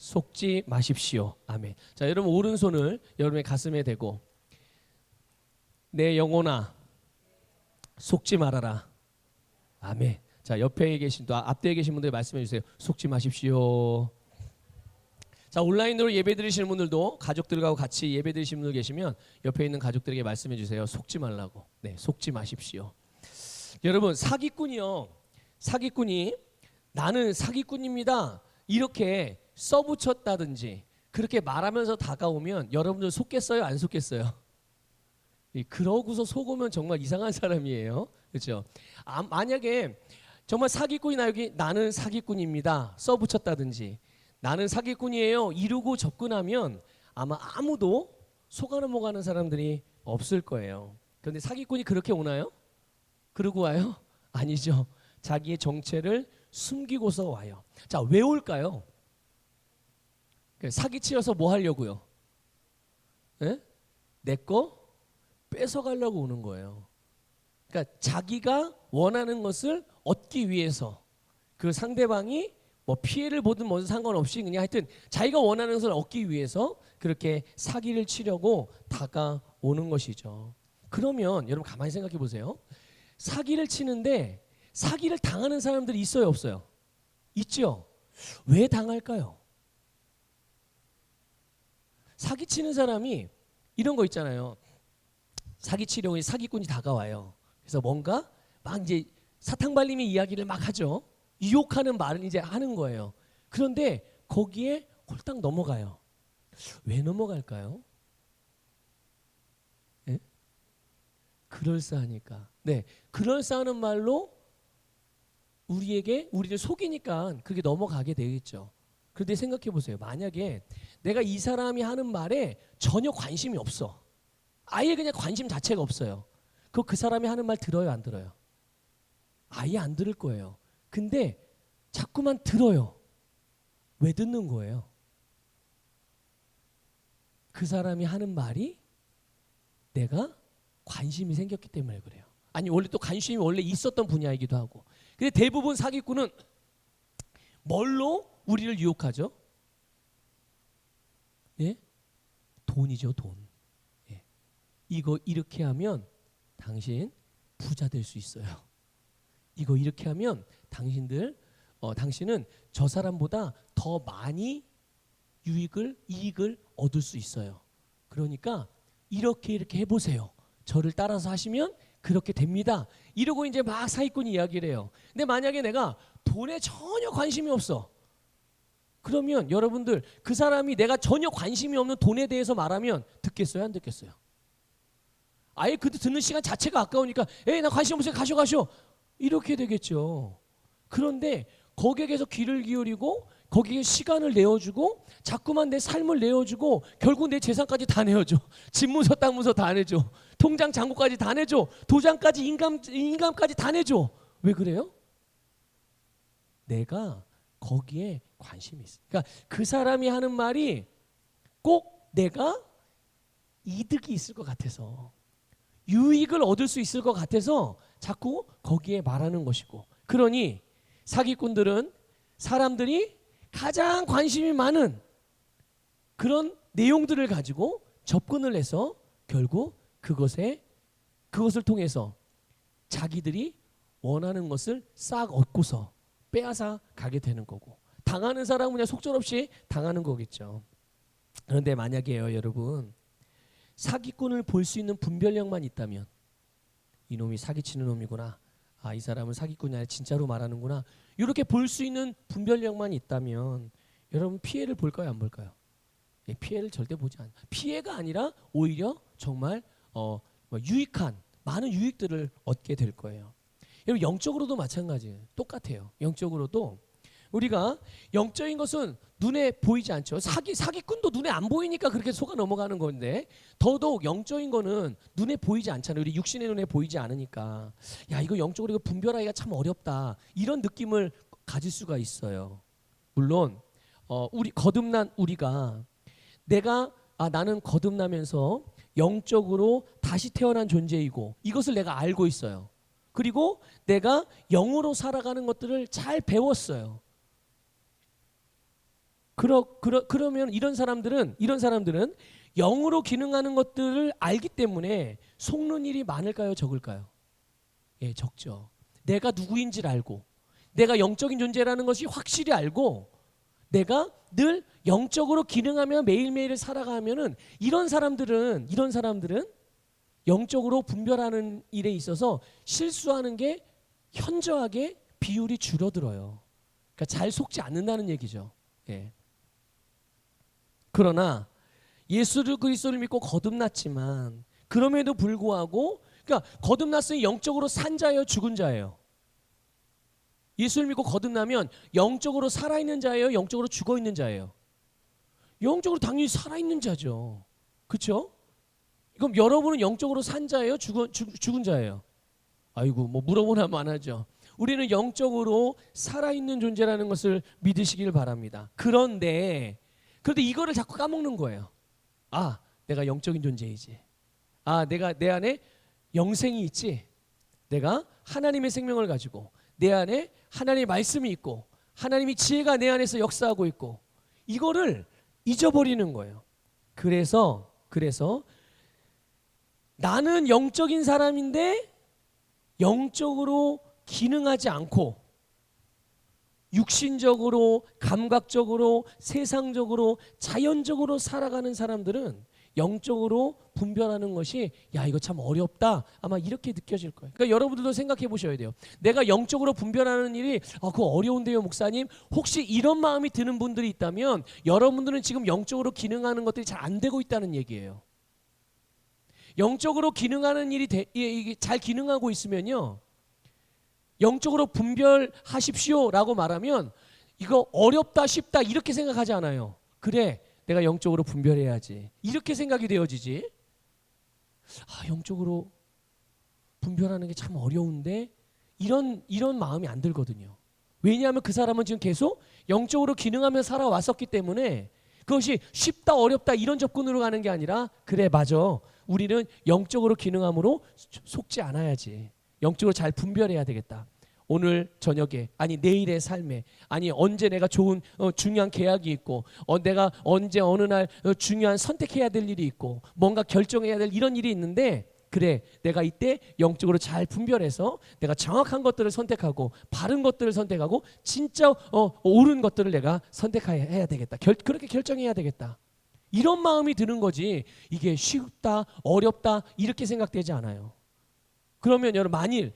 속지 마십시오. 아멘. 자, 여러분 오른손을 여러분의 가슴에 대고 내 영혼아 속지 말아라. 아멘. 자, 옆에 계신 또 앞뒤에 계신 분들 말씀해 주세요. 속지 마십시오. 자, 온라인으로 예배 드리시는 분들도 가족들과 같이 예배 드리시는 분들 계시면 옆에 있는 가족들에게 말씀해 주세요. 속지 말라고. 네, 속지 마십시오. 여러분, 사기꾼이요. 사기꾼이 나는 사기꾼입니다. 이렇게 써붙였다든지 그렇게 말하면서 다가오면 여러분들 속겠어요? 안 속겠어요? 그러고서 속으면 정말 이상한 사람이에요. 그렇죠? 만약에 정말 사기꾼이 나는 사기꾼입니다. 써붙였다든지 나는 사기꾼이에요. 이러고 접근하면 아마 아무도 속아 넘어가는 사람들이 없을 거예요. 그런데 사기꾼이 그렇게 오나요? 그러고 와요? 아니죠. 자기의 정체를 숨기고서 와요. 자, 왜 올까요? 사기치려서 뭐 하려고요? 내 거 뺏어가려고 오는 거예요. 그러니까 자기가 원하는 것을 얻기 위해서 그 상대방이 뭐 피해를 보든 뭐든 상관없이 그냥 하여튼 자기가 원하는 것을 얻기 위해서 그렇게 사기를 치려고 다가오는 것이죠. 그러면 여러분 가만히 생각해 보세요. 사기를 치는데 사기를 당하는 사람들이 있어요, 없어요? 있죠. 왜 당할까요? 사기치는 사람이 이런 거 있잖아요. 사기치려고 사기꾼이 다가와요. 그래서 뭔가 막 이제 사탕발림의 이야기를 막 하죠. 유혹하는 말을 이제 하는 거예요. 그런데 거기에 홀딱 넘어가요. 왜 넘어갈까요? 네? 그럴싸하니까. 네, 그럴싸하는 말로 우리를 속이니까 그게 넘어가게 되겠죠. 그런데 생각해 보세요. 만약에 내가 이 사람이 하는 말에 전혀 관심이 없어. 아예 그냥 관심 자체가 없어요. 그 사람이 하는 말 들어요, 안 들어요? 아예 안 들을 거예요. 근데 자꾸만 들어요. 왜 듣는 거예요? 그 사람이 하는 말이 내가 관심이 생겼기 때문에 그래요. 아니 원래 또 관심이 원래 있었던 분야이기도 하고. 근데 대부분 사기꾼은 뭘로 우리를 유혹하죠? 예? 돈이죠, 돈. 예. 이거 이렇게 하면 당신 부자 될 수 있어요. 이거 이렇게 하면 당신은 저 사람보다 더 많이 이익을 얻을 수 있어요. 그러니까 이렇게 해보세요. 저를 따라서 하시면 그렇게 됩니다. 이러고 이제 막 사기꾼이 이야기를 해요. 근데 만약에 내가 돈에 전혀 관심이 없어. 그러면 여러분들 그 사람이 내가 전혀 관심이 없는 돈에 대해서 말하면 듣겠어요? 안 듣겠어요? 아예 그때 듣는 시간 자체가 아까우니까 에이 나 관심 없어요. 가셔. 이렇게 되겠죠. 그런데 거기에 계속 귀를 기울이고 거기에 시간을 내어주고 자꾸만 내 삶을 내어주고 결국 내 재산까지 다 내어줘. 집문서 땅문서 다 내줘. 통장 잔고까지 다 내줘. 도장까지 인감까지 다 내줘. 왜 그래요? 내가 거기에 관심이 있어. 그러니까 그 사람이 하는 말이 꼭 내가 이득이 있을 것 같아서 유익을 얻을 수 있을 것 같아서 자꾸 거기에 말하는 것이고, 그러니 사기꾼들은 사람들이 가장 관심이 많은 그런 내용들을 가지고 접근을 해서 결국 그것을 통해서 자기들이 원하는 것을 싹 얻고서 빼앗아 가게 되는 거고, 당하는 사람은 그냥 속절없이 당하는 거겠죠. 그런데 만약에요, 여러분, 사기꾼을 볼 수 있는 분별력만 있다면, 이놈이 사기치는 놈이구나, 이 사람은 사기꾼이 아니라 진짜로 말하는구나, 이렇게 볼 수 있는 분별력만 있다면 여러분 피해를 볼까요, 안 볼까요? 피해를 절대 보지 않아요. 피해가 아니라 오히려 정말 유익한 많은 유익들을 얻게 될 거예요. 여러분 영적으로도 마찬가지예요. 똑같아요. 영적으로도 우리가 영적인 것은 눈에 보이지 않죠. 사기꾼도 눈에 안 보이니까 그렇게 속아 넘어가는 건데, 더더욱 영적인 거는 눈에 보이지 않잖아요. 우리 육신의 눈에 보이지 않으니까 야 이거 영적으로 이거 분별하기가 참 어렵다, 이런 느낌을 가질 수가 있어요. 물론 우리 거듭난 우리가 나는 거듭나면서 영적으로 다시 태어난 존재이고 이것을 내가 알고 있어요. 그리고 내가 영으로 살아가는 것들을 잘 배웠어요. 그러면 이런 사람들은 영으로 기능하는 것들을 알기 때문에 속는 일이 많을까요, 적을까요? 예, 적죠. 내가 누구인지를 알고, 내가 영적인 존재라는 것이 확실히 알고, 내가 늘 영적으로 기능하며 매일매일을 살아가면은 이런 사람들은 영적으로 분별하는 일에 있어서 실수하는 게 현저하게 비율이 줄어들어요. 그러니까 잘 속지 않는다는 얘기죠. 예. 그러나 예수 그리스도를 믿고 거듭났지만 그럼에도 불구하고, 그러니까 거듭났으니 영적으로 산 자예요, 죽은 자예요? 예수를 믿고 거듭나면 영적으로 살아있는 자예요, 영적으로 죽어있는 자예요? 영적으로 당연히 살아있는 자죠. 그렇죠? 그럼 여러분은 영적으로 산 자예요, 죽은 자예요? 아이고, 뭐 물어보나 마나죠. 우리는 영적으로 살아있는 존재라는 것을 믿으시길 바랍니다. 그런데 이거를 자꾸 까먹는 거예요. 아, 내가 영적인 존재이지. 아, 내가 내 안에 영생이 있지. 내가 하나님의 생명을 가지고 내 안에 하나님의 말씀이 있고 하나님의 지혜가 내 안에서 역사하고 있고, 이거를 잊어버리는 거예요. 그래서 나는 영적인 사람인데 영적으로 기능하지 않고 육신적으로, 감각적으로, 세상적으로, 자연적으로 살아가는 사람들은 영적으로 분별하는 것이, 야, 이거 참 어렵다, 아마 이렇게 느껴질 거예요. 그러니까 여러분들도 생각해 보셔야 돼요. 내가 영적으로 분별하는 일이 그거 어려운데요, 목사님? 혹시 이런 마음이 드는 분들이 있다면 여러분들은 지금 영적으로 기능하는 것들이 잘 안 되고 있다는 얘기예요. 영적으로 기능하는 일이 이게 잘 기능하고 있으면요, 영적으로 분별하십시오라고 말하면 이거 어렵다, 쉽다 이렇게 생각하지 않아요. 그래, 내가 영적으로 분별해야지, 이렇게 생각이 되어지지. 아, 영적으로 분별하는 게 참 어려운데 이런 마음이 안 들거든요. 왜냐하면 그 사람은 지금 계속 영적으로 기능하며 살아왔었기 때문에 그것이 쉽다, 어렵다 이런 접근으로 가는 게 아니라, 그래, 맞아, 우리는 영적으로 기능함으로 속지 않아야지, 영적으로 잘 분별해야 되겠다. 오늘 저녁에, 아니 내일의 삶에, 아니 언제 내가 좋은 중요한 계약이 있고, 내가 언제 어느 날 중요한 선택해야 될 일이 있고, 뭔가 결정해야 될 이런 일이 있는데, 그래, 내가 이때 영적으로 잘 분별해서 내가 정확한 것들을 선택하고 바른 것들을 선택하고 진짜 옳은 것들을 내가 선택해야 되겠다. 그렇게 결정해야 되겠다. 이런 마음이 드는 거지, 이게 쉽다, 어렵다 이렇게 생각되지 않아요. 그러면 여러분, 만일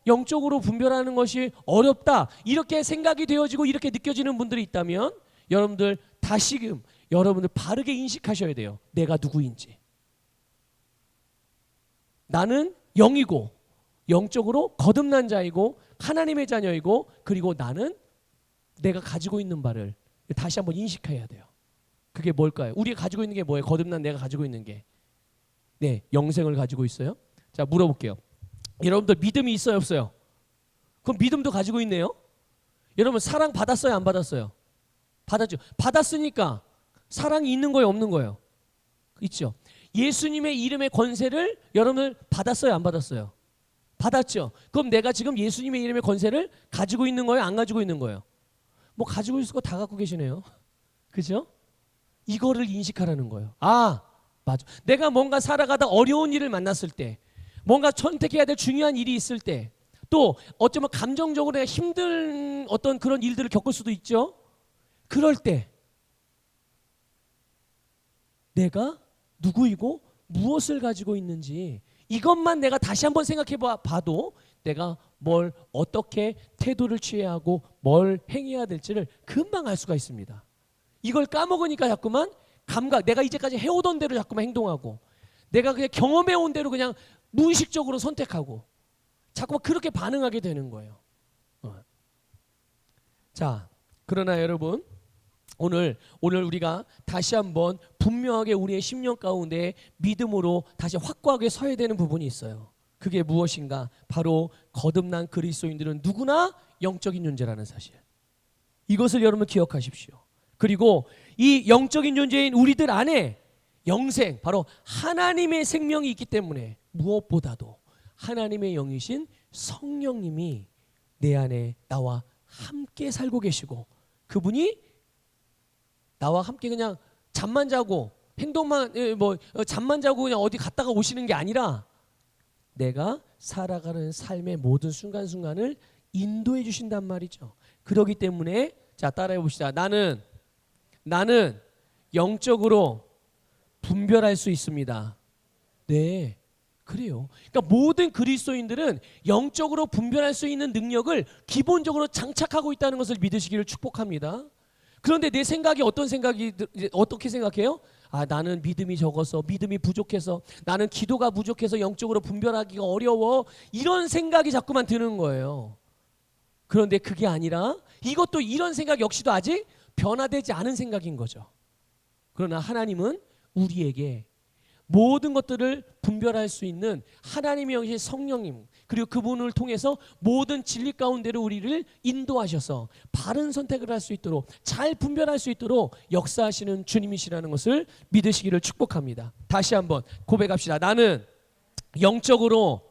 영적으로 분별하는 것이 어렵다 이렇게 생각이 되어지고 이렇게 느껴지는 분들이 있다면, 여러분들 다시금 여러분들 바르게 인식하셔야 돼요. 내가 누구인지. 나는 영이고 영적으로 거듭난 자이고 하나님의 자녀이고, 그리고 나는 내가 가지고 있는 바를 다시 한번 인식해야 돼요. 그게 뭘까요? 우리가 가지고 있는 게 뭐예요? 거듭난 내가 가지고 있는 게, 네, 영생을 가지고 있어요. 자, 물어볼게요. 여러분들 믿음이 있어요, 없어요? 그럼 믿음도 가지고 있네요. 여러분, 사랑 받았어요, 안 받았어요? 받았죠. 받았으니까 사랑이 있는 거예요, 없는 거예요? 있죠. 예수님의 이름의 권세를 여러분들 받았어요, 안 받았어요? 받았죠. 그럼 내가 지금 예수님의 이름의 권세를 가지고 있는 거예요, 안 가지고 있는 거예요? 뭐 가지고 있을 거 다 갖고 계시네요. 그죠? 이거를 인식하라는 거예요. 아, 맞아. 내가 뭔가 살아가다 어려운 일을 만났을 때, 뭔가 선택해야 될 중요한 일이 있을 때, 또 어쩌면 감정적으로 내가 힘든 어떤 그런 일들을 겪을 수도 있죠. 그럴 때 내가 누구이고 무엇을 가지고 있는지 이것만 내가 다시 한번 생각해 봐도 내가 뭘 어떻게 태도를 취해야 하고 뭘 행해야 될지를 금방 알 수가 있습니다. 이걸 까먹으니까 자꾸만 감각, 내가 이제까지 해오던 대로 자꾸만 행동하고, 내가 그냥 경험해온 대로 그냥 무의식적으로 선택하고 자꾸만 그렇게 반응하게 되는 거예요. 자, 그러나 여러분, 오늘 우리가 다시 한번 분명하게 우리의 심령 가운데 믿음으로 다시 확고하게 서야 되는 부분이 있어요. 그게 무엇인가? 바로 거듭난 그리스도인들은 누구나 영적인 존재라는 사실. 이것을 여러분 기억하십시오. 그리고 이 영적인 존재인 우리들 안에 영생, 바로 하나님의 생명이 있기 때문에 무엇보다도 하나님의 영이신 성령님이 내 안에 나와 함께 살고 계시고, 그분이 나와 함께 그냥 잠만 자고 행동만 잠만 자고 그냥 어디 갔다가 오시는 게 아니라 내가 살아가는 삶의 모든 순간순간을 인도해 주신단 말이죠. 그렇기 때문에 자, 따라해 봅시다. 나는 영적으로 분별할 수 있습니다. 네, 그래요. 그러니까 모든 그리스도인들은 영적으로 분별할 수 있는 능력을 기본적으로 장착하고 있다는 것을 믿으시기를 축복합니다. 그런데 내 생각이 어떻게 생각해요? 아, 나는 믿음이 적어서, 믿음이 부족해서, 나는 기도가 부족해서 영적으로 분별하기가 어려워, 이런 생각이 자꾸만 드는 거예요. 그런데 그게 아니라 이것도, 이런 생각 역시도 아직 변화되지 않은 생각인 거죠. 그러나 하나님은 우리에게 모든 것들을 분별할 수 있는 하나님의 영이신 성령님, 그리고 그분을 통해서 모든 진리 가운데로 우리를 인도하셔서 바른 선택을 할 수 있도록, 잘 분별할 수 있도록 역사하시는 주님이시라는 것을 믿으시기를 축복합니다. 다시 한번 고백합시다. 나는 영적으로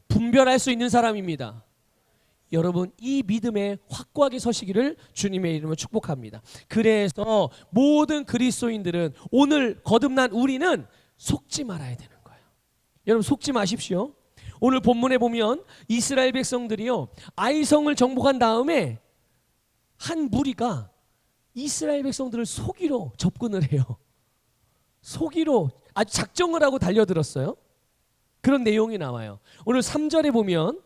분별할 수 있는 사람입니다. 여러분, 이 믿음에 확고하게 서시기를 주님의 이름으로 축복합니다. 그래서 모든 그리스도인들은, 오늘 거듭난 우리는 속지 말아야 되는 거예요. 여러분, 속지 마십시오. 오늘 본문에 보면 이스라엘 백성들이요, 아이성을 정복한 다음에 한 무리가 이스라엘 백성들을 속이로 접근을 해요. 속이로 아주 작정을 하고 달려들었어요. 그런 내용이 나와요. 오늘 3절에 보면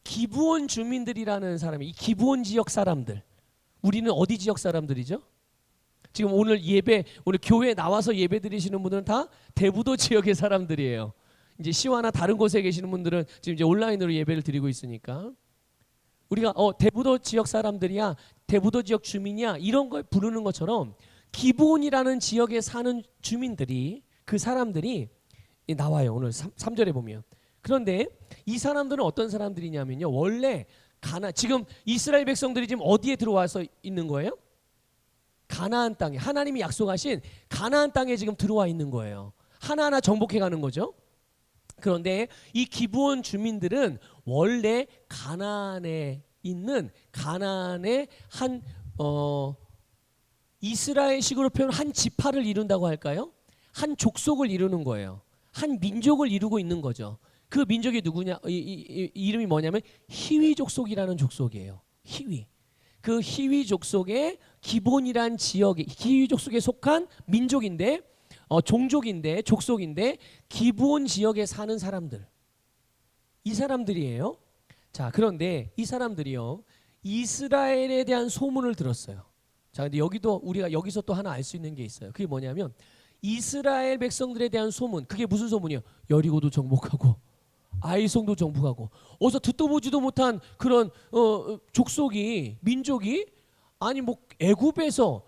기브온 주민들이라는 사람이, 이 기브온 지역 사람들, 우리는 어디 지역 사람들이죠? 지금 오늘 오늘 교회에 나와서 예배 드리시는 분들은 다 대부도 지역의 사람들이에요. 이제 시와나 다른 곳에 계시는 분들은 지금 이제 온라인으로 예배를 드리고 있으니까, 우리가 대부도 지역 사람들이야, 대부도 지역 주민이야, 이런 걸 부르는 것처럼 기브온이라는 지역에 사는 주민들이, 그 사람들이 나와요. 오늘 3절에 보면. 그런데 이 사람들은 어떤 사람들이냐면요, 원래 지금 이스라엘 백성들이 지금 어디에 들어와서 있는 거예요? 가나안 땅에, 하나님이 약속하신 가나안 땅에 지금 들어와 있는 거예요. 하나하나 정복해 가는 거죠. 그런데 이 기브온 주민들은 원래 가나안에 있는, 가나안의 한 이스라엘식으로 표현 한 지파를 이룬다고 할까요? 한 족속을 이루는 거예요. 한 민족을 이루고 있는 거죠. 그 민족이 누구냐? 이름이 뭐냐면 히위 족속이라는 족속이에요. 히위. 그 히위 족속의 기본이란 지역이, 히위 족속에 속한 민족인데, 종족인데, 족속인데, 기브온 지역에 사는 사람들, 이 사람들이에요. 자, 그런데 이 사람들이요, 이스라엘에 대한 소문을 들었어요. 자, 근데 우리가 여기서 또 하나 알 수 있는 게 있어요. 그게 뭐냐면 이스라엘 백성들에 대한 소문. 그게 무슨 소문이에요? 여리고도 정복하고 아이성도 정복하고, 어디서 듣도 보지도 못한 그런 족속이, 민족이, 아니 뭐 애굽에서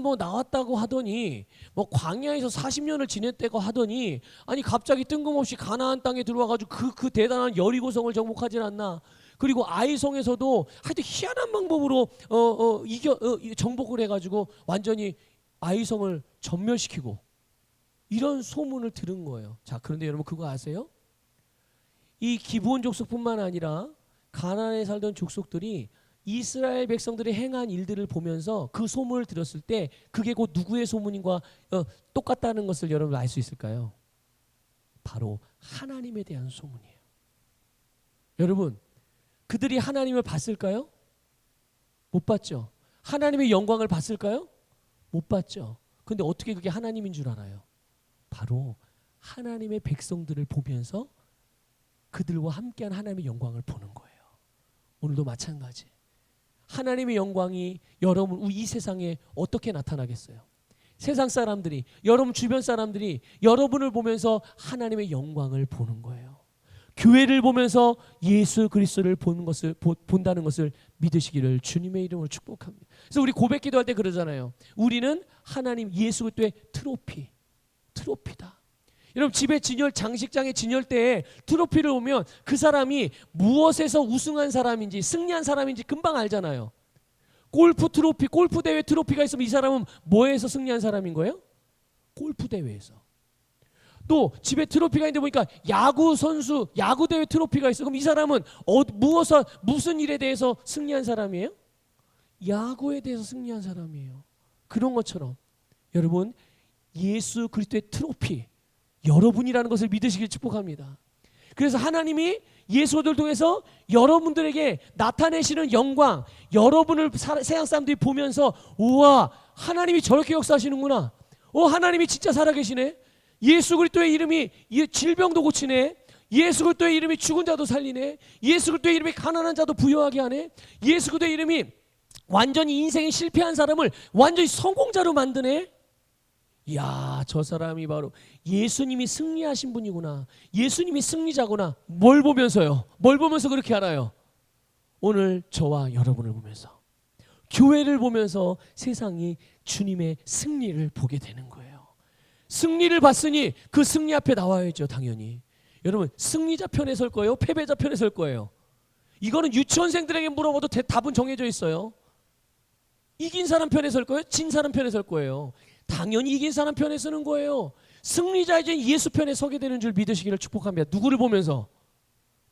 뭐 나왔다고 하더니, 뭐 광야에서 40년을 지냈다고 하더니, 아니 갑자기 뜬금없이 가나안 땅에 들어와가지고 그 대단한 여리고성을 정복하진 않나. 그리고 아이성에서도 하여튼 희한한 방법으로 정복을 해가지고 완전히 아이성을 전멸시키고, 이런 소문을 들은 거예요. 자, 그런데 여러분 그거 아세요? 이 기브온 족속뿐만 아니라 가나안에 살던 족속들이 이스라엘 백성들이 행한 일들을 보면서 그 소문을 들었을 때 그게 곧 누구의 소문인가 똑같다는 것을 여러분 알 수 있을까요? 바로 하나님에 대한 소문이에요. 여러분, 그들이 하나님을 봤을까요? 못 봤죠. 하나님의 영광을 봤을까요? 못 봤죠. 근데 어떻게 그게 하나님인 줄 알아요? 바로 하나님의 백성들을 보면서 그들과 함께한 하나님의 영광을 보는 거예요. 오늘도 마찬가지. 하나님의 영광이 여러분 이 세상에 어떻게 나타나겠어요? 세상 사람들이, 여러분 주변 사람들이 여러분을 보면서 하나님의 영광을 보는 거예요. 교회를 보면서 예수 그리스도를 본다는 것을 믿으시기를 주님의 이름으로 축복합니다. 그래서 우리 고백 기도할 때 그러잖아요. 우리는 하나님 예수 그리스도의 트로피다. 여러분 집에 진열, 장식장에 진열 때에 트로피를 보면 그 사람이 무엇에서 우승한 사람인지, 승리한 사람인지 금방 알잖아요. 골프 대회 트로피가 있으면 이 사람은 뭐에서 승리한 사람인 거예요? 골프 대회에서. 또 집에 트로피가 있는데 보니까 야구 대회 트로피가 있어. 그럼 이 사람은 무슨 일에 대해서 승리한 사람이에요? 야구에 대해서 승리한 사람이에요. 그런 것처럼 여러분 예수 그리스도의 트로피 여러분이라는 것을 믿으시길 축복합니다. 그래서 하나님이 예수를 통해서 여러분들에게 나타내시는 영광, 여러분을 세상 사람들이 보면서 우와 하나님이 저렇게 역사하시는구나. 하나님이 진짜 살아계시네. 예수 그리스도의 이름이 질병도 고치네. 예수 그리스도의 이름이 죽은 자도 살리네. 예수 그리스도의 이름이 가난한 자도 부유하게 하네. 예수 그리스도의 이름이 완전히 인생에 실패한 사람을 완전히 성공자로 만드네. 이야, 저 사람이 바로 예수님이 승리하신 분이구나. 예수님이 승리자구나. 뭘 보면서요? 뭘 보면서 그렇게 알아요? 오늘 저와 여러분을 보면서, 교회를 보면서 세상이 주님의 승리를 보게 되는 거예요. 승리를 봤으니 그 승리 앞에 나와야죠, 당연히. 여러분, 승리자 편에 설 거예요? 패배자 편에 설 거예요? 이거는 유치원생들에게 물어봐도 답은 정해져 있어요. 이긴 사람 편에 설 거예요? 진 사람 편에 설 거예요? 당연히 이긴 사람 편에 서는 거예요. 승리자이자 예수 편에 서게 되는 줄 믿으시기를 축복합니다. 누구를 보면서?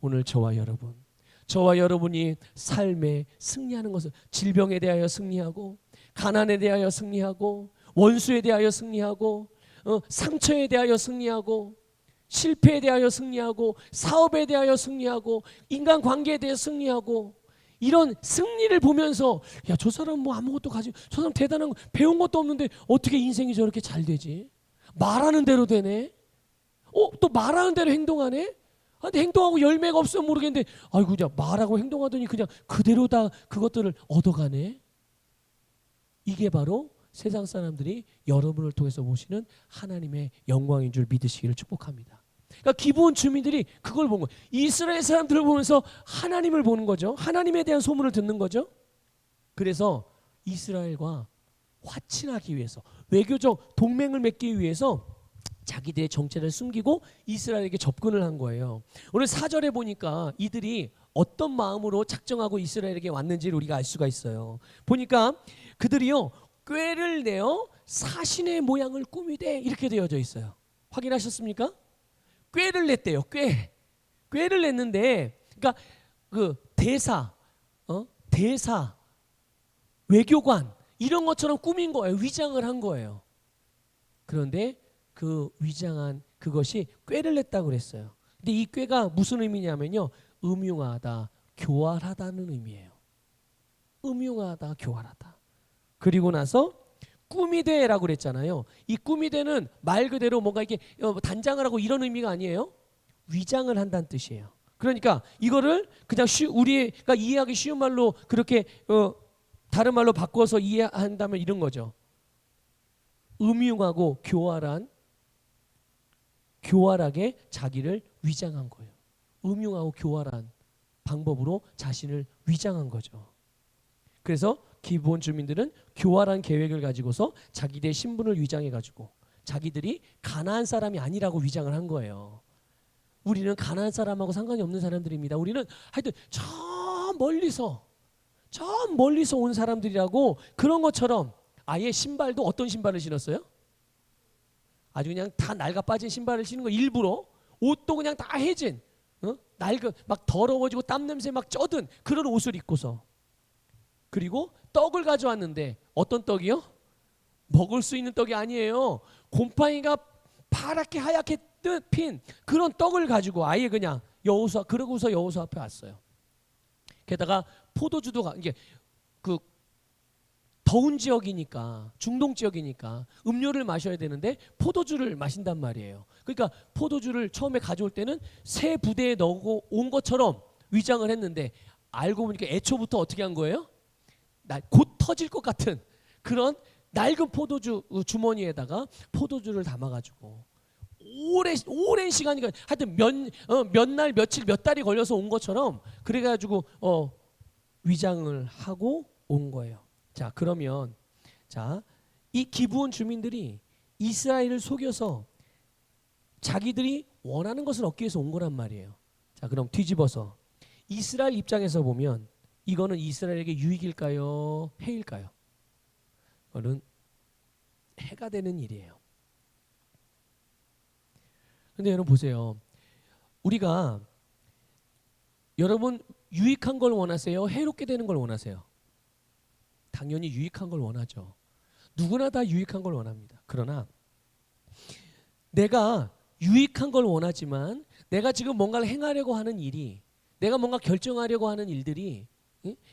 오늘 저와 여러분이 삶에 승리하는 것을, 질병에 대하여 승리하고, 가난에 대하여 승리하고, 원수에 대하여 승리하고, 상처에 대하여 승리하고, 실패에 대하여 승리하고, 사업에 대하여 승리하고, 인간관계에 대해 승리하고, 이런 승리를 보면서 야, 저 사람 뭐 아무것도 가지고, 저 사람 대단한 거 배운 것도 없는데 어떻게 인생이 저렇게 잘 되지? 말하는 대로 되네. 또 말하는 대로 행동하네. 근데 행동하고 열매가 없으면 모르겠는데 아이고 그냥 말하고 행동하더니 그냥 그대로 다 그것들을 얻어가네. 이게 바로 세상 사람들이 여러분을 통해서 보시는 하나님의 영광인 줄 믿으시기를 축복합니다. 그러니까 기브온 주민들이 그걸 본 거예요. 이스라엘 사람들을 보면서 하나님을 보는 거죠. 하나님에 대한 소문을 듣는 거죠. 그래서 이스라엘과 화친하기 위해서, 외교적 동맹을 맺기 위해서 자기들의 정체를 숨기고 이스라엘에게 접근을 한 거예요. 오늘 4절에 보니까 이들이 어떤 마음으로 작정하고 이스라엘에게 왔는지를 우리가 알 수가 있어요. 보니까 그들이요, 꾀를 내어 사신의 모양을 꾸미되, 이렇게 되어져 있어요. 확인하셨습니까? 꾀를 냈대요. 꾀를 냈는데, 그러니까 그 대사, 외교관 이런 것처럼 꾸민 거예요. 위장을 한 거예요. 그런데 그 위장한 그것이 꾀를 냈다고 그랬어요. 근데 이 꾀가 무슨 의미냐면요, 음흉하다, 교활하다는 의미예요. 음흉하다, 교활하다. 그리고 나서 꾸미되라고 그랬잖아요. 이 꾸미되는 말 그대로 뭔가 이게 단장을 하고 이런 의미가 아니에요. 위장을 한다는 뜻이에요. 그러니까 이거를 그냥 우리가 이해하기 쉬운 말로 그렇게 다른 말로 바꿔서 이해한다면 이런 거죠. 음흉하고 교활하게 자기를 위장한 거예요. 음흉하고 교활한 방법으로 자신을 위장한 거죠. 그래서 기브온 주민들은 교활한 계획을 가지고서 자기들의 신분을 위장해가지고 자기들이 가나안 사람이 아니라고 위장을 한 거예요. 우리는 가나안 사람하고 상관이 없는 사람들입니다. 우리는 하여튼 저 멀리서 온 사람들이라고, 그런 것처럼 아예 신발도 어떤 신발을 신었어요? 아주 그냥 다 낡아 빠진 신발을 신는 거, 일부러. 옷도 그냥 다 해진, 막 더러워지고 땀 냄새 막 쩌든 그런 옷을 입고서. 그리고 떡을 가져왔는데 어떤 떡이요? 먹을 수 있는 떡이 아니에요. 곰팡이가 파랗게 하얗게 핀 그런 떡을 가지고 아예 그냥 그러고서 여호수아 앞에 왔어요. 게다가 포도주도 이게 그 더운 지역이니까, 중동 지역이니까 음료를 마셔야 되는데 포도주를 마신단 말이에요. 그러니까 포도주를 처음에 가져올 때는 새 부대에 넣고 온 것처럼 위장을 했는데, 알고 보니까 애초부터 어떻게 한 거예요? 곧 터질 것 같은 그런 낡은 포도주 주머니에다가 포도주를 담아가지고 오랜 시간이, 하여튼 몇 날 며칠 몇 달이 걸려서 온 것처럼 그래가지고 위장을 하고 온 거예요. 자, 그러면 이 기브온 주민들이 이스라엘을 속여서 자기들이 원하는 것을 얻기 위해서 온 거란 말이에요. 자, 그럼 뒤집어서 이스라엘 입장에서 보면 이거는 이스라엘에게 유익일까요? 해일까요? 그거는 해가 되는 일이에요. 근데 여러분 보세요. 우리가, 여러분 유익한 걸 원하세요? 해롭게 되는 걸 원하세요? 당연히 유익한 걸 원하죠. 누구나 다 유익한 걸 원합니다. 그러나 내가 유익한 걸 원하지만 내가 지금 뭔가를 행하려고 하는 일이, 내가 뭔가 결정하려고 하는 일들이,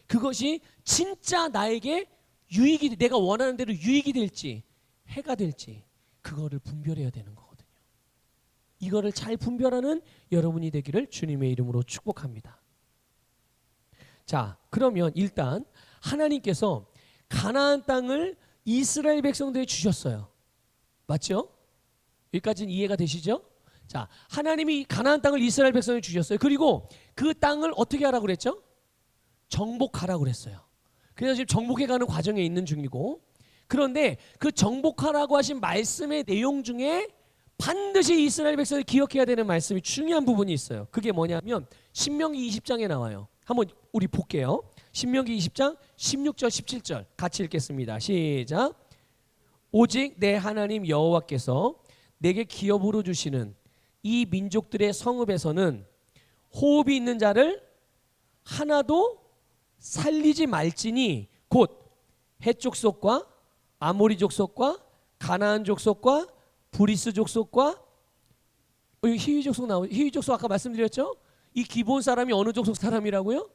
그것이 진짜 나에게 유익이, 내가 원하는 대로 유익이 될지 해가 될지, 그거를 분별해야 되는 거거든요. 이거를 잘 분별하는 여러분이 되기를 주님의 이름으로 축복합니다. 자, 그러면 일단 하나님께서 가나안 땅을 이스라엘 백성들에게 주셨어요. 맞죠? 여기까지는 이해가 되시죠? 자, 하나님이 가나안 땅을 이스라엘 백성에게 주셨어요. 그리고 그 땅을 어떻게 하라고 그랬죠? 정복하라고 그랬어요. 그래서 지금 정복해가는 과정에 있는 중이고, 그런데 그 정복하라고 하신 말씀의 내용 중에 반드시 이스라엘 백성이 기억해야 되는 말씀이 중요한 부분이 있어요. 그게 뭐냐면 신명기 20장에 나와요. 한번 우리 볼게요. 신명기 20장 16절 17절 같이 읽겠습니다. 시작. 오직 내 하나님 여호와께서 내게 기업으로 주시는 이 민족들의 성읍에서는 호흡이 있는 자를 하나도 살리지 말지니 곧 헷 족속과 아모리 족속과 가나안 족속과 브리스 족속과 히위 족속 나오죠. 히위 족속 아까 말씀드렸죠? 이 기본 사람이 어느 족속 사람이라고요?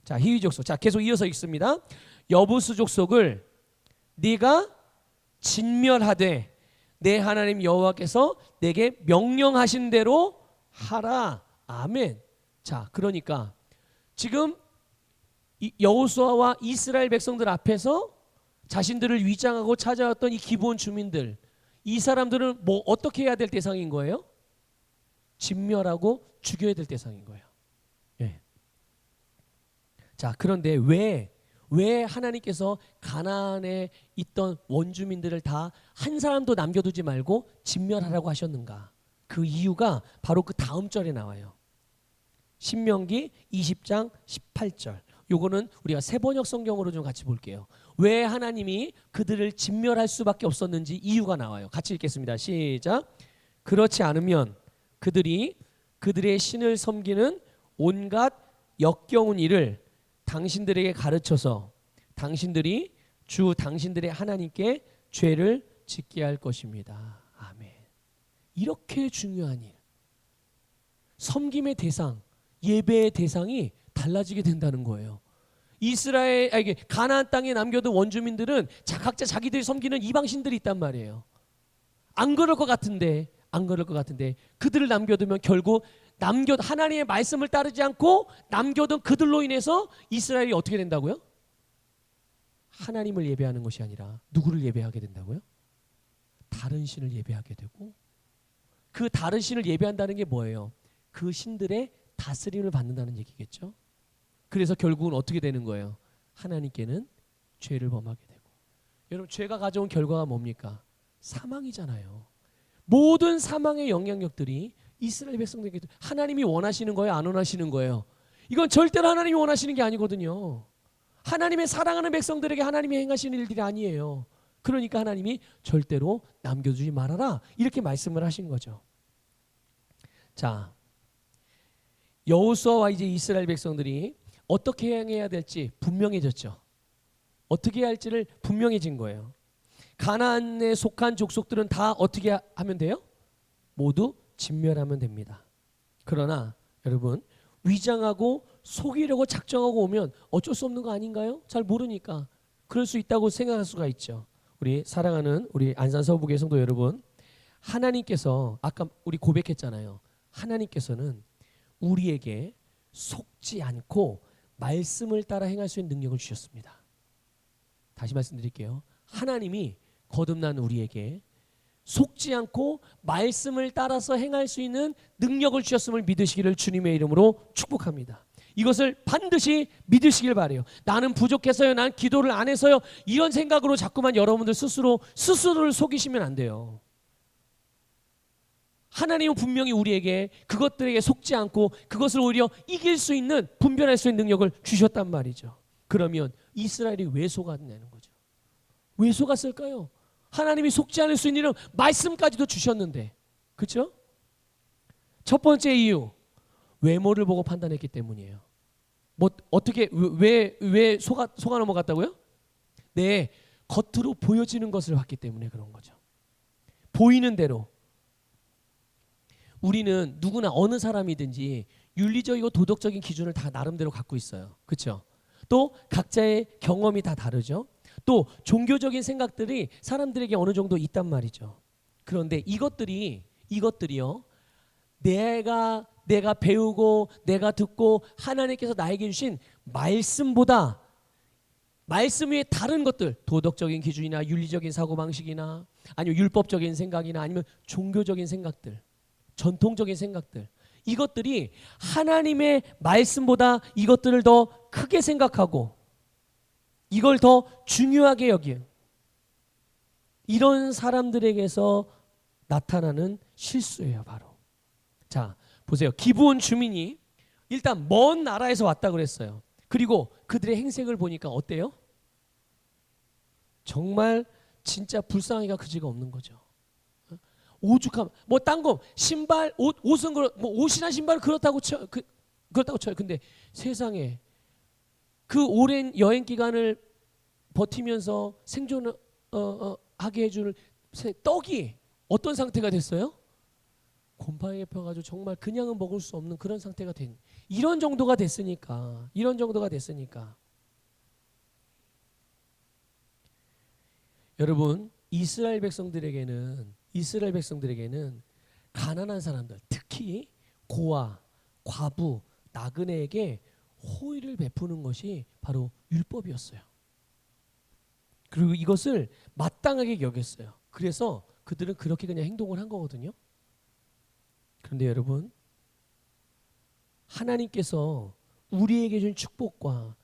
자, 히위 족속. 자, 계속 이어서 읽습니다. 여부스 족속을 네가 진멸하되 내 하나님 여호와께서 내게 명령하신 대로 하라. 아멘. 자, 그러니까 지금 여호수아와 이스라엘 백성들 앞에서 자신들을 위장하고 찾아왔던 이 기본 주민들, 이 사람들은 뭐 어떻게 해야 될 대상인 거예요? 진멸하고 죽여야 될 대상인 거예요. 예. 자, 그런데 왜 하나님께서 가나안에 있던 원주민들을 다 한 사람도 남겨두지 말고 진멸하라고 하셨는가? 그 이유가 바로 그 다음 절에 나와요. 신명기 20장 18절. 요거는 우리가 세번역 성경으로 좀 같이 볼게요. 왜 하나님이 그들을 진멸할 수밖에 없었는지 이유가 나와요. 같이 읽겠습니다. 시작. 그렇지 않으면 그들이 그들의 신을 섬기는 온갖 역겨운 일을 당신들에게 가르쳐서 당신들이 주 당신들의 하나님께 죄를 짓게 할 것입니다. 아멘. 이렇게 중요한 일, 섬김의 대상, 예배의 대상이 달라지게 된다는 거예요. 가나안 땅에 남겨둔 원주민들은 각자 자기들이 섬기는 이방신들이 있단 말이에요. 안 그럴 것 같은데 그들을 남겨두면 결국 하나님의 말씀을 따르지 않고 남겨둔 그들로 인해서 이스라엘이 어떻게 된다고요? 하나님을 예배하는 것이 아니라 누구를 예배하게 된다고요? 다른 신을 예배하게 되고, 그 다른 신을 예배한다는 게 뭐예요? 그 신들의 다스림을 받는다는 얘기겠죠. 그래서 결국은 어떻게 되는 거예요? 하나님께는 죄를 범하게 되고. 여러분, 죄가 가져온 결과가 뭡니까? 사망이잖아요. 모든 사망의 영향력들이 이스라엘 백성들에게, 하나님이 원하시는 거예요? 안 원하시는 거예요? 이건 절대로 하나님이 원하시는 게 아니거든요. 하나님의 사랑하는 백성들에게 하나님이 행하시는 일들이 아니에요. 그러니까 하나님이 절대로 남겨두지 말아라, 이렇게 말씀을 하신 거죠. 자, 여호수아와 이제 이스라엘 백성들이 어떻게 행해야 될지 분명해졌죠. 어떻게 해야 할지를 분명해진 거예요. 가나안에 속한 족속들은 다 어떻게 하면 돼요? 모두 진멸하면 됩니다. 그러나 여러분, 위장하고 속이려고 작정하고 오면 어쩔 수 없는 거 아닌가요? 잘 모르니까 그럴 수 있다고 생각할 수가 있죠. 우리 사랑하는 우리 안산서북의 성도 여러분, 하나님께서 아까 우리 고백했잖아요. 하나님께서는 우리에게 속지 않고 말씀을 따라 행할 수 있는 능력을 주셨습니다. 다시 말씀드릴게요. 하나님이 거듭난 우리에게 속지 않고 말씀을 따라서 행할 수 있는 능력을 주셨음을 믿으시기를 주님의 이름으로 축복합니다. 이것을 반드시 믿으시길 바라요. 나는 부족해서요, 난 기도를 안 해서요, 이런 생각으로 자꾸만 여러분들 스스로를 속이시면 안 돼요. 하나님은 분명히 우리에게 그것들에게 속지 않고 그것을 오히려 이길 수 있는, 분별할 수 있는 능력을 주셨단 말이죠. 그러면 이스라엘이 왜 속았냐는 거죠. 왜 속았을까요? 하나님이 속지 않을 수 있는 일은 말씀까지도 주셨는데, 그렇죠? 첫 번째 이유, 외모를 보고 판단했기 때문이에요. 왜 속아 넘어갔다고요? 네, 겉으로 보여지는 것을 봤기 때문에 그런 거죠. 보이는 대로. 우리는 누구나 어느 사람이든지 윤리적이고 도덕적인 기준을 다 나름대로 갖고 있어요. 그렇죠? 또 각자의 경험이 다 다르죠. 또 종교적인 생각들이 사람들에게 어느 정도 있단 말이죠. 그런데 이것들이요. 내가 배우고 내가 듣고 하나님께서 나에게 주신 말씀보다 말씀 위에 다른 것들, 도덕적인 기준이나 윤리적인 사고방식이나 아니면 율법적인 생각이나 아니면 종교적인 생각들, 전통적인 생각들, 이것들이 하나님의 말씀보다 이것들을 더 크게 생각하고 이걸 더 중요하게 여기는 이런 사람들에게서 나타나는 실수예요. 바로. 자, 보세요. 기브온 주민이 일단 먼 나라에서 왔다 그랬어요. 그리고 그들의 행색을 보니까 어때요? 정말 진짜 불쌍하기가 그지가 없는 거죠. 오죽하면 뭐 딴 거 신발 옷은 뭐 옷이나 신발은 그렇다고 쳐요. 근데 세상에 그 오랜 여행 기간을 버티면서 생존을 하게 해주는 떡이 어떤 상태가 됐어요? 곰팡이에 펴가지고 정말 그냥은 먹을 수 없는 그런 상태가 된 이런 정도가 됐으니까 여러분 이스라엘 백성들에게는 가난한 사람들 특히 고아, 과부, 나그네에게 호의를 베푸는 것이 바로 율법이었어요. 그리고 이것을 마땅하게 여겼어요. 그래서 그들은 그렇게 그냥 행동을 한 거거든요. 그런데 여러분 하나님께서 우리에게 주신 축복과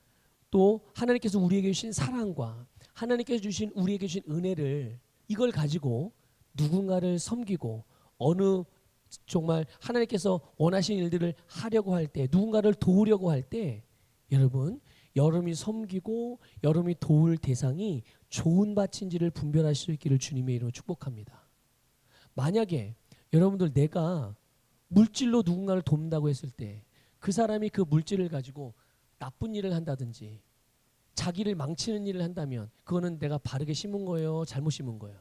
또 하나님께서 우리에게 주신 사랑과 하나님께서 주신 우리에게 주신 은혜를 이걸 가지고 누군가를 섬기고 어느 정말 하나님께서 원하신 일들을 하려고 할 때 누군가를 도우려고 할 때 여러분이 섬기고 여러분이 도울 대상이 좋은 밭인지를 분별할 수 있기를 주님의 이름으로 축복합니다. 만약에 여러분들 내가 물질로 누군가를 돕는다고 했을 때 그 사람이 그 물질을 가지고 나쁜 일을 한다든지 자기를 망치는 일을 한다면 그거는 내가 바르게 심은 거예요? 잘못 심은 거예요?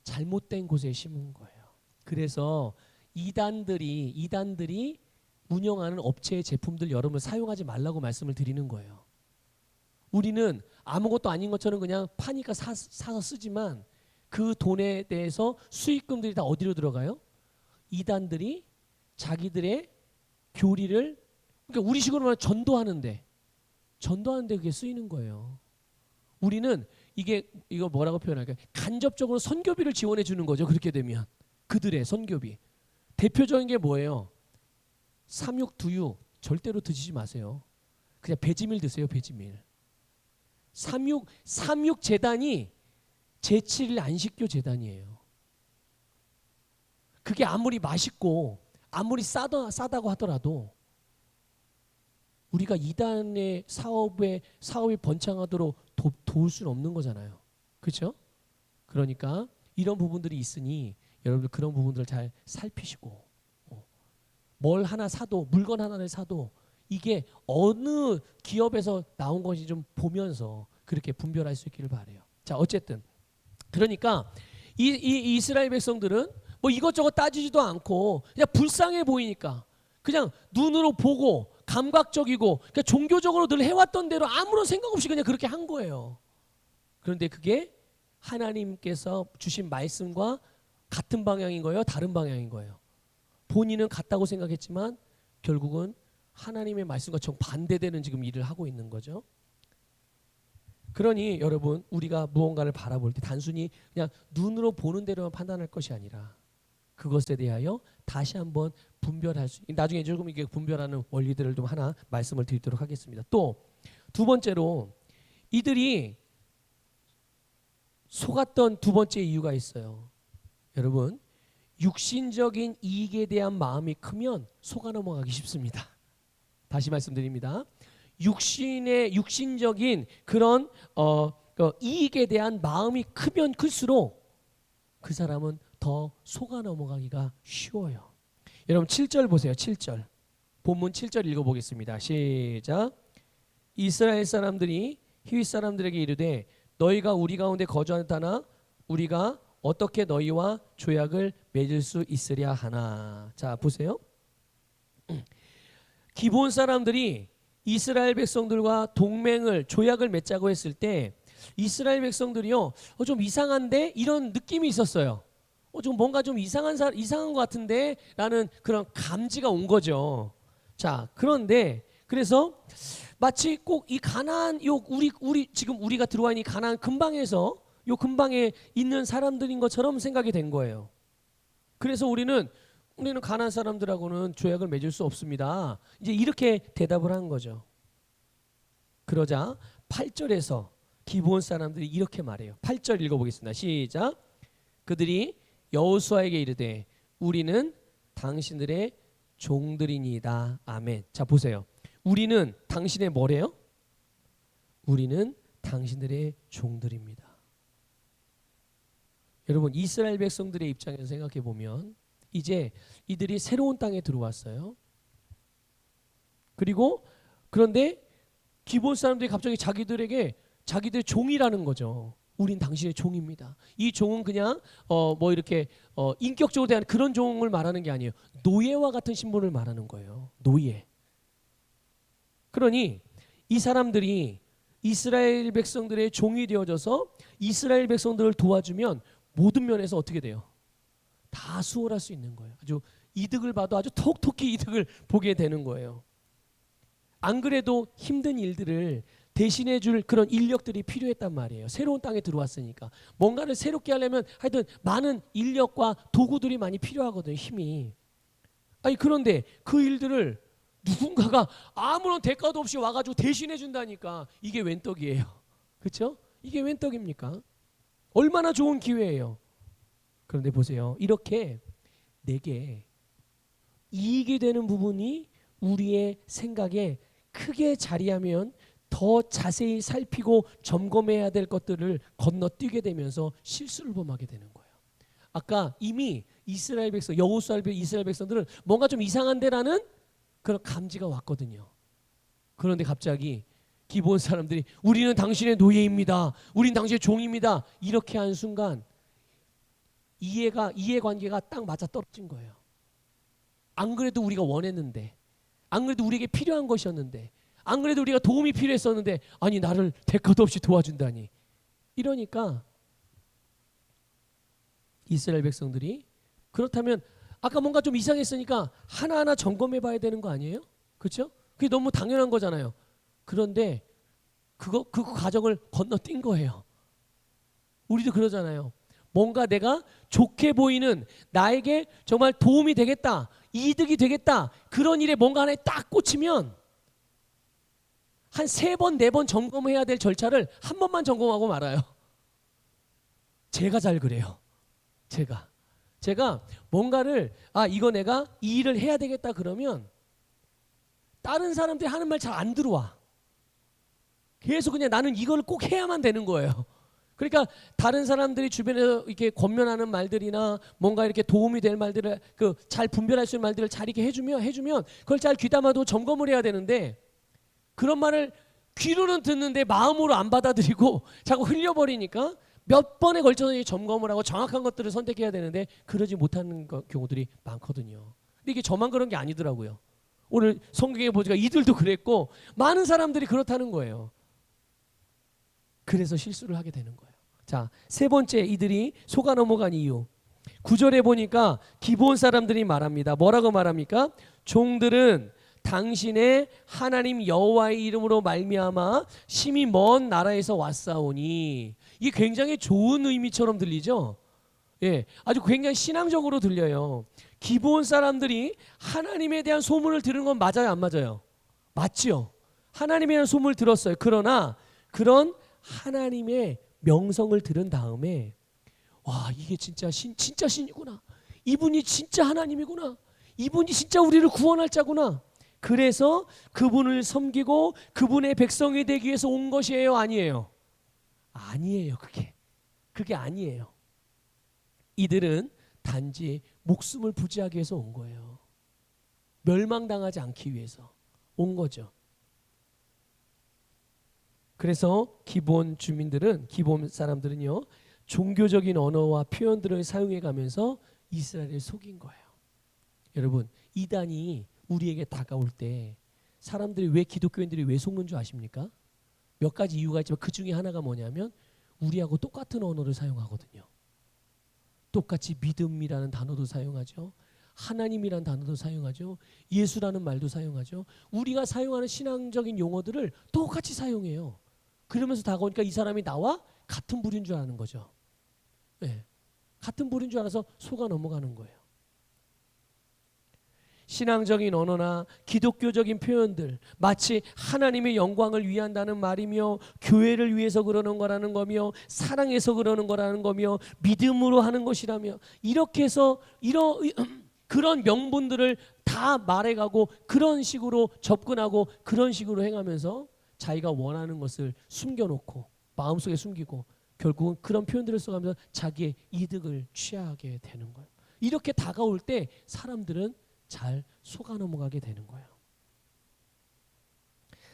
잘못된 곳에 심은 거예요. 그래서 이단들이 운영하는 업체의 제품들 여러분 사용하지 말라고 말씀을 드리는 거예요. 우리는 아무것도 아닌 것처럼 그냥 파니까 사서 쓰지만 그 돈에 대해서 수익금들이 다 어디로 들어가요? 이단들이 자기들의 교리를 그러니까 우리식으로 말하면 전도하는데 그게 쓰이는 거예요. 우리는 이거 뭐라고 표현할까요? 간접적으로 선교비를 지원해 주는 거죠. 그렇게 되면 그들의 선교비. 대표적인 게 뭐예요? 삼육, 두유 절대로 드시지 마세요. 그냥 배지밀 드세요. 배지밀. 삼육 재단이 제7일 안식교 재단이에요. 그게 아무리 맛있고 아무리 싸다고 하더라도 우리가 이단의 사업이 번창하도록 도울 수는 없는 거잖아요. 그렇죠? 그러니까 이런 부분들이 있으니 여러분들 그런 부분들을 잘 살피시고 뭘 하나 사도 물건 하나를 사도 이게 어느 기업에서 나온 것이 좀 보면서 그렇게 분별할 수 있기를 바라요. 자, 어쨌든 그러니까 이 이스라엘 백성들은 뭐 이것저것 따지지도 않고 그냥 불쌍해 보이니까 그냥 눈으로 보고 감각적이고 그러니까 종교적으로 늘 해왔던 대로 아무런 생각 없이 그냥 그렇게 한 거예요. 그런데 그게 하나님께서 주신 말씀과 같은 방향인 거예요? 다른 방향인 거예요? 본인은 같다고 생각했지만 결국은 하나님의 말씀과 정반대되는 지금 일을 하고 있는 거죠. 그러니 여러분 우리가 무언가를 바라볼 때 단순히 그냥 눈으로 보는 대로만 판단할 것이 아니라 그것에 대하여 다시 한번 분별할 수 나중에 조금 이게 분별하는 원리들을 좀 하나 말씀을 드리도록 하겠습니다. 또 두 번째로 이들이 속았던 두 번째 이유가 있어요. 여러분 육신적인 이익에 대한 마음이 크면 속아 넘어가기 쉽습니다. 다시 말씀드립니다. 육신적인 그런 이익에 대한 마음이 크면 클수록 그 사람은 더 속아 넘어가기가 쉬워요. 여러분 7절 보세요. 7절. 본문 7절 읽어보겠습니다. 시작. 이스라엘 사람들이 히윗 사람들에게 이르되 너희가 우리 가운데 거주하다나 우리가 어떻게 너희와 조약을 맺을 수 있으랴 하나. 자, 보세요. 기브온 사람들이 이스라엘 백성들과 동맹을 조약을 맺자고 했을 때 이스라엘 백성들이요, 좀 이상한데 이런 느낌이 있었어요. 좀 뭔가 좀 이상한 것 같은데 라는 그런 감지가 온 거죠. 자, 그런데 그래서 마치 꼭 이 가나안 요 우리 지금 우리가 들어와 있는 이 가나안 근방에서 요 근방에 있는 사람들인 것처럼 생각이 된 거예요. 그래서 우리는 가나안 사람들하고는 조약을 맺을 수 없습니다. 이제 이렇게 대답을 한 거죠. 그러자 8절에서 기브온 사람들이 이렇게 말해요. 8절 읽어보겠습니다. 시작. 그들이 여호수아에게 이르되 우리는 당신들의 종들이니이다. 아멘. 자, 보세요. 우리는 당신의 뭐래요? 우리는 당신들의 종들입니다. 여러분, 이스라엘 백성들의 입장에서 생각해 보면 이제 이들이 새로운 땅에 들어왔어요. 그리고 그런데 기브온 사람들이 갑자기 자기들에게 자기들의 종이라는 거죠. 우린 당신의 종입니다. 이 종은 그냥 뭐 이렇게 인격적으로 대한 그런 종을 말하는 게 아니에요. 노예와 같은 신분을 말하는 거예요. 노예. 그러니 이 사람들이 이스라엘 백성들의 종이 되어져서 이스라엘 백성들을 도와주면 모든 면에서 어떻게 돼요? 다 수월할 수 있는 거예요. 아주 이득을 봐도 아주 톡톡히 이득을 보게 되는 거예요. 안 그래도 힘든 일들을 대신해 줄 그런 인력들이 필요했단 말이에요. 새로운 땅에 들어왔으니까. 뭔가를 새롭게 하려면 하여튼 많은 인력과 도구들이 많이 필요하거든요. 힘이. 아니 그런데 그 일들을 누군가가 아무런 대가도 없이 와가지고 대신해 준다니까 이게 웬 떡이에요. 그렇죠? 이게 웬 떡입니까? 얼마나 좋은 기회예요. 그런데 보세요. 이렇게 내게 이익이 되는 부분이 우리의 생각에 크게 자리하면 더 자세히 살피고 점검해야 될 것들을 건너뛰게 되면서 실수를 범하게 되는 거예요. 아까 이미 이스라엘 백성, 여호수아 이스라엘 백성들은 뭔가 좀 이상한데라는 그런 감지가 왔거든요. 그런데 갑자기 기브온 사람들이 우리는 당신의 노예입니다. 우린 당신의 종입니다. 이렇게 한 순간 이해관계가 딱 맞아 떨어진 거예요. 안 그래도 우리가 원했는데, 안 그래도 우리에게 필요한 것이었는데, 안 그래도 우리가 도움이 필요했었는데 아니 나를 대가도 없이 도와준다니. 이러니까 이스라엘 백성들이 그렇다면 아까 뭔가 좀 이상했으니까 하나하나 점검해 봐야 되는 거 아니에요? 그렇죠? 그게 너무 당연한 거잖아요. 그런데 그 과정을 건너뛴 거예요. 우리도 그러잖아요. 뭔가 내가 좋게 보이는 나에게 정말 도움이 되겠다, 이득이 되겠다 그런 일에 뭔가 하나에 딱 꽂히면 한 3번, 4번 점검해야 될 절차를 한 번만 점검하고 말아요. 제가 잘 그래요. 제가 뭔가를 이거 내가 이 일을 해야 되겠다 그러면 다른 사람들이 하는 말 잘 안 들어와. 계속 그냥 나는 이걸 꼭 해야만 되는 거예요. 그러니까 다른 사람들이 주변에서 이렇게 권면하는 말들이나 뭔가 이렇게 도움이 될 말들을 잘 분별할 수 있는 말들을 잘 이렇게 해주면 그걸 잘 귀담아도 점검을 해야 되는데 그런 말을 귀로는 듣는데 마음으로 안 받아들이고 자꾸 흘려버리니까 몇 번에 걸쳐서 점검을 하고 정확한 것들을 선택해야 되는데 그러지 못하는 경우들이 많거든요. 근데 이게 저만 그런 게 아니더라고요. 오늘 성경에 보니까 이들도 그랬고 많은 사람들이 그렇다는 거예요. 그래서 실수를 하게 되는 거예요. 자, 3번째 이들이 속아 넘어간 이유. 9절에 보니까 기브온 사람들이 말합니다. 뭐라고 말합니까? 종들은 당신의 하나님 여호와의 이름으로 말미암아 심히 먼 나라에서 왔사오니. 이게 굉장히 좋은 의미처럼 들리죠? 예, 아주 굉장히 신앙적으로 들려요. 기브온 사람들이 하나님에 대한 소문을 들은 건 맞아요, 안 맞아요? 맞죠? 하나님에 대한 소문을 들었어요. 그러나 그런 하나님의 명성을 들은 다음에 와, 이게 진짜 신이구나. 이분이 진짜 하나님이구나. 이분이 진짜 우리를 구원할 자구나. 그래서 그분을 섬기고 그분의 백성이 되기 위해서 온 것이에요, 아니에요? 아니에요. 그게 아니에요. 이들은 단지 목숨을 부지하기 위해서 온 거예요. 멸망당하지 않기 위해서 온 거죠. 그래서 기본 주민들은, 기본 사람들은요, 종교적인 언어와 표현들을 사용해 가면서 이스라엘을 속인 거예요. 여러분, 이단이 우리에게 다가올 때 사람들이 왜, 기독교인들이 왜 속는 줄 아십니까? 몇 가지 이유가 있지만 그 중에 하나가 뭐냐면 우리하고 똑같은 언어를 사용하거든요. 똑같이 믿음이라는 단어도 사용하죠. 하나님이라는 단어도 사용하죠. 예수라는 말도 사용하죠. 우리가 사용하는 신앙적인 용어들을 똑같이 사용해요. 그러면서 다가오니까 이 사람이 나와 같은 부류인 줄 아는 거죠. 네. 같은 부류인 줄 알아서 속아 넘어가는 거예요. 신앙적인 언어나 기독교적인 표현들, 마치 하나님의 영광을 위한다는 말이며 교회를 위해서 그러는 거라는 거며 사랑해서 그러는 거라는 거며 믿음으로 하는 것이라며, 이렇게 해서 그런 명분들을 다 말해가고 그런 식으로 접근하고 그런 식으로 행하면서 자기가 원하는 것을 숨겨놓고 마음속에 숨기고 결국은 그런 표현들을 써가면서 자기의 이득을 취하게 되는 거예요. 이렇게 다가올 때 사람들은 잘 속아 넘어가게 되는 거예요.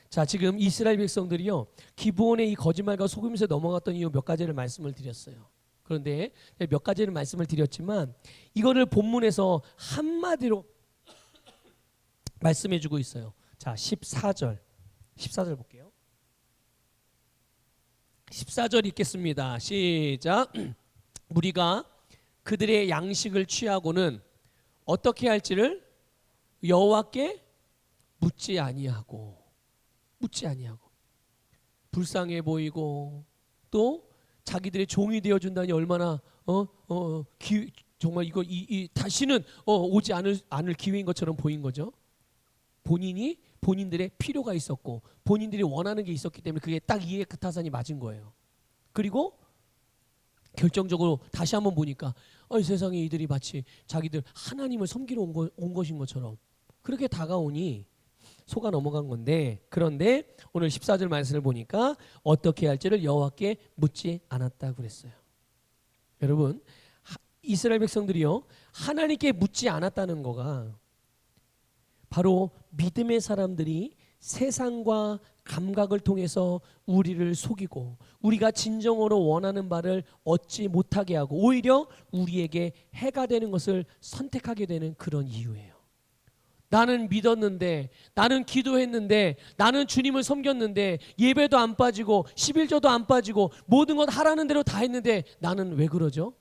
자, 지금 이스라엘 백성들이요, 기브온의 이 거짓말과 속임수에 넘어갔던 이유 몇 가지를 말씀을 드렸어요. 그런데 몇 가지를 말씀을 드렸지만 이거를 본문에서 한마디로 말씀해 주고 있어요. 자, 14절 볼게요. 14절 읽겠습니다. 시작. 우리가 그들의 양식을 취하고는 어떻게 할지를 여호와께 묻지 아니하고 불쌍해 보이고 또 자기들의 종이 되어 준다니 얼마나 정말 이거 다시는 오지 않을 기회인 것처럼 보인 거죠. 본인들의 필요가 있었고 본인들이 원하는 게 있었기 때문에 그게 딱 이에 그 타산이 맞은 거예요. 그리고 결정적으로 다시 한번 보니까 세상에 이들이 마치 자기들 하나님을 섬기러 온 것인 것처럼 그렇게 다가오니 속아 넘어간 건데, 그런데 오늘 14절 말씀을 보니까 어떻게 할지를 여호와께 묻지 않았다고 그랬어요. 여러분, 이스라엘 백성들이요, 하나님께 묻지 않았다는 거가 바로 믿음의 사람들이 세상과 감각을 통해서 우리를 속이고 우리가 진정으로 원하는 바를 얻지 못하게 하고 오히려 우리에게 해가 되는 것을 선택하게 되는 그런 이유예요. 나는 믿었는데, 나는 기도했는데, 나는 주님을 섬겼는데 예배도 안 빠지고 11조도 안 빠지고 모든 것 하라는 대로 다 했는데 나는 왜 그러죠?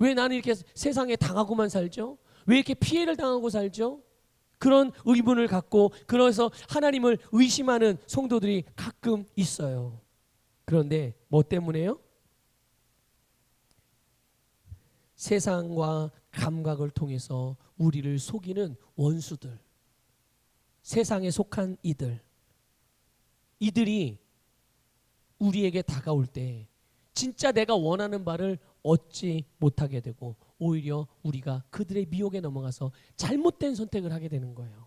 왜 나는 이렇게 세상에 당하고만 살죠? 왜 이렇게 피해를 당하고 살죠? 그런 의문을 갖고 그래서 하나님을 의심하는 성도들이 가끔 있어요. 그런데 뭐 때문에요? 세상과 감각을 통해서 우리를 속이는 원수들, 세상에 속한 이들이 우리에게 다가올 때 진짜 내가 원하는 바를 얻지 못하게 되고 오히려 우리가 그들의 미혹에 넘어가서 잘못된 선택을 하게 되는 거예요.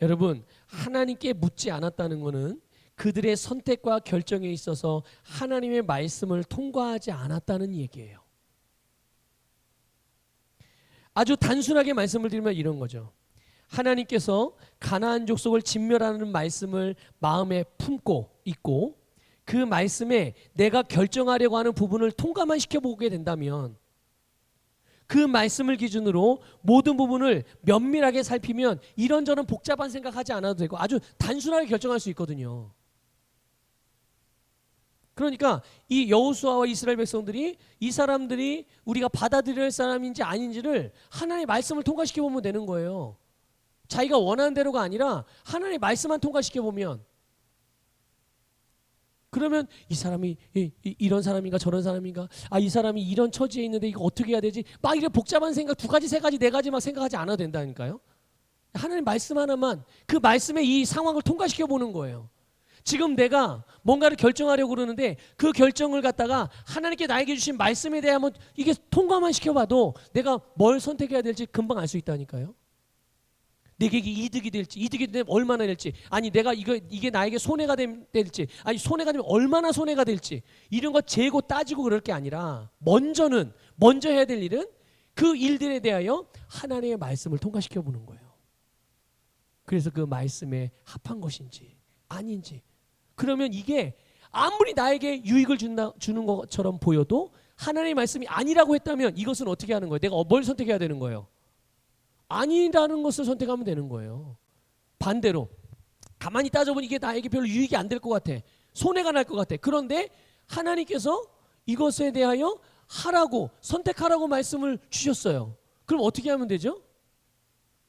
여러분, 하나님께 묻지 않았다는 것은 그들의 선택과 결정에 있어서 하나님의 말씀을 통과하지 않았다는 얘기예요. 아주 단순하게 말씀을 드리면 이런 거죠. 하나님께서 가나안 족속을 진멸하는 말씀을 마음에 품고 있고 그 말씀에 내가 결정하려고 하는 부분을 통과만 시켜보게 된다면 그 말씀을 기준으로 모든 부분을 면밀하게 살피면 이런저런 복잡한 생각하지 않아도 되고 아주 단순하게 결정할 수 있거든요. 그러니까 이 여호수아와 이스라엘 백성들이 이 사람들이 우리가 받아들여야 할 사람인지 아닌지를 하나님의 말씀을 통과시켜보면 되는 거예요. 자기가 원하는 대로가 아니라 하나님의 말씀만 통과시켜보면 그러면 이 사람이 이런 사람인가 저런 사람인가 이 사람이 이런 처지에 있는데 이거 어떻게 해야 되지 막 이런 복잡한 생각 2가지 3가지 4가지 막 생각하지 않아도 된다니까요. 하나님 말씀 하나만 그 말씀의 이 상황을 통과시켜보는 거예요. 지금 내가 뭔가를 결정하려고 그러는데 그 결정을 갖다가 하나님께 나에게 주신 말씀에 대해 한번 이게 통과만 시켜봐도 내가 뭘 선택해야 될지 금방 알 수 있다니까요. 내게 이득이 될지 이득이 되면 얼마나 될지 아니 내가 이게 나에게 손해가 될지 아니 손해가 되면 얼마나 손해가 될지 이런 거 재고 따지고 그럴 게 아니라 먼저 해야 될 일은 그 일들에 대하여 하나님의 말씀을 통과시켜보는 거예요. 그래서 그 말씀에 합한 것인지 아닌지 그러면 이게 아무리 나에게 유익을 주는 것처럼 보여도 하나님의 말씀이 아니라고 했다면 이것은 어떻게 하는 거예요? 내가 뭘 선택해야 되는 거예요? 아니라는 것을 선택하면 되는 거예요. 반대로 가만히 따져보니 이게 나에게 별로 유익이 안 될 것 같아. 손해가 날 것 같아. 그런데 하나님께서 이것에 대하여 하라고, 선택하라고 말씀을 주셨어요. 그럼 어떻게 하면 되죠?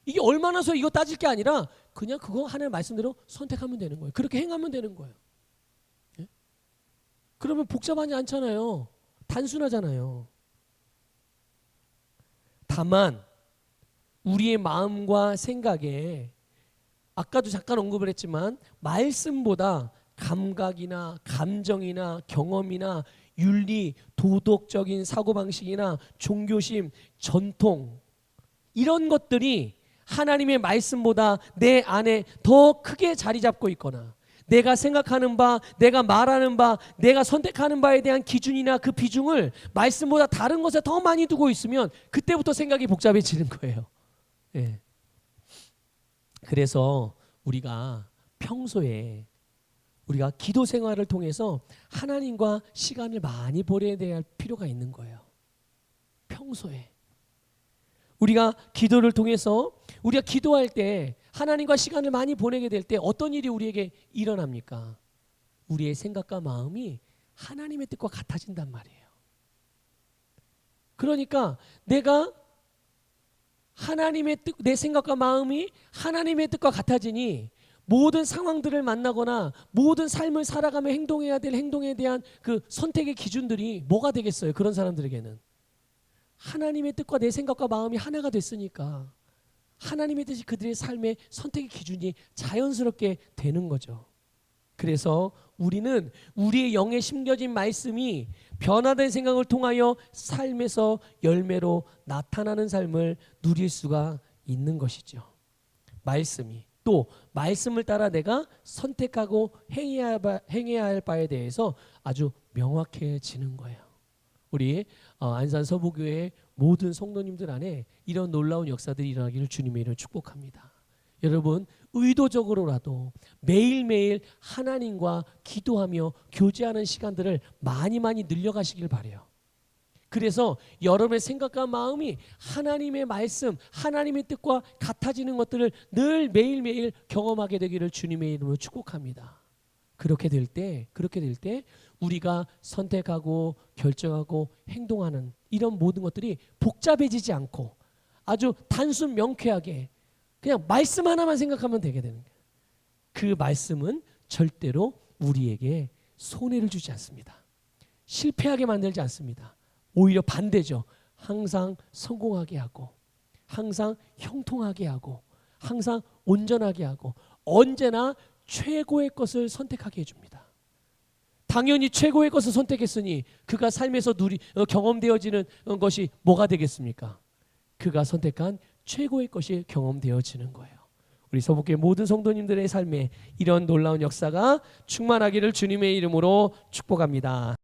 이게 얼마나서 이거 따질 게 아니라 그냥 그거 하나님의 말씀대로 선택하면 되는 거예요. 그렇게 행하면 되는 거예요. 예? 그러면 복잡하지 않잖아요. 단순하잖아요. 다만 우리의 마음과 생각에 아까도 잠깐 언급을 했지만 말씀보다 감각이나 감정이나 경험이나 윤리, 도덕적인 사고방식이나 종교심, 전통 이런 것들이 하나님의 말씀보다 내 안에 더 크게 자리 잡고 있거나 내가 생각하는 바, 내가 말하는 바, 내가 선택하는 바에 대한 기준이나 그 비중을 말씀보다 다른 것에 더 많이 두고 있으면 그때부터 생각이 복잡해지는 거예요. 예. 그래서 우리가 평소에 우리가 기도 생활을 통해서 하나님과 시간을 많이 보내야 될 필요가 있는 거예요. 평소에. 우리가 기도를 통해서 우리가 기도할 때 하나님과 시간을 많이 보내게 될 때 어떤 일이 우리에게 일어납니까? 우리의 생각과 마음이 하나님의 뜻과 같아진단 말이에요. 그러니까 내가 하나님의 뜻, 내 생각과 마음이 하나님의 뜻과 같아지니 모든 상황들을 만나거나 모든 삶을 살아가며 행동해야 될 행동에 대한 그 선택의 기준들이 뭐가 되겠어요? 그런 사람들에게는 하나님의 뜻과 내 생각과 마음이 하나가 됐으니까 하나님의 뜻이 그들의 삶의 선택의 기준이 자연스럽게 되는 거죠. 그래서 우리는 우리의 영에 심겨진 말씀이 변화된 생각을 통하여 삶에서 열매로 나타나는 삶을 누릴 수가 있는 것이죠. 말씀이 또 말씀을 따라 내가 선택하고 행해야 할 바에 대해서 아주 명확해지는 거예요. 우리 안산 서부교회 모든 성도님들 안에 이런 놀라운 역사들이 일어나기를 주님의 이름으로 축복합니다. 여러분 의도적으로라도 매일매일 하나님과 기도하며 교제하는 시간들을 많이 늘려가시길 바라요. 그래서 여러분의 생각과 마음이 하나님의 말씀, 하나님의 뜻과 같아지는 것들을 늘 매일매일 경험하게 되기를 주님의 이름으로 축복합니다. 그렇게 될 때 우리가 선택하고 결정하고 행동하는 이런 모든 것들이 복잡해지지 않고 아주 단순 명쾌하게 그냥 말씀 하나만 생각하면 되게 되는 거예요. 그 말씀은 절대로 우리에게 손해를 주지 않습니다. 실패하게 만들지 않습니다. 오히려 반대죠. 항상 성공하게 하고 항상 형통하게 하고 항상 온전하게 하고 언제나 최고의 것을 선택하게 해줍니다. 당연히 최고의 것을 선택했으니 그가 삶에서 경험되어지는 것이 뭐가 되겠습니까? 그가 선택한 최고의 것이 경험되어지는 거예요. 우리 서북교회 모든 성도님들의 삶에 이런 놀라운 역사가 충만하기를 주님의 이름으로 축복합니다.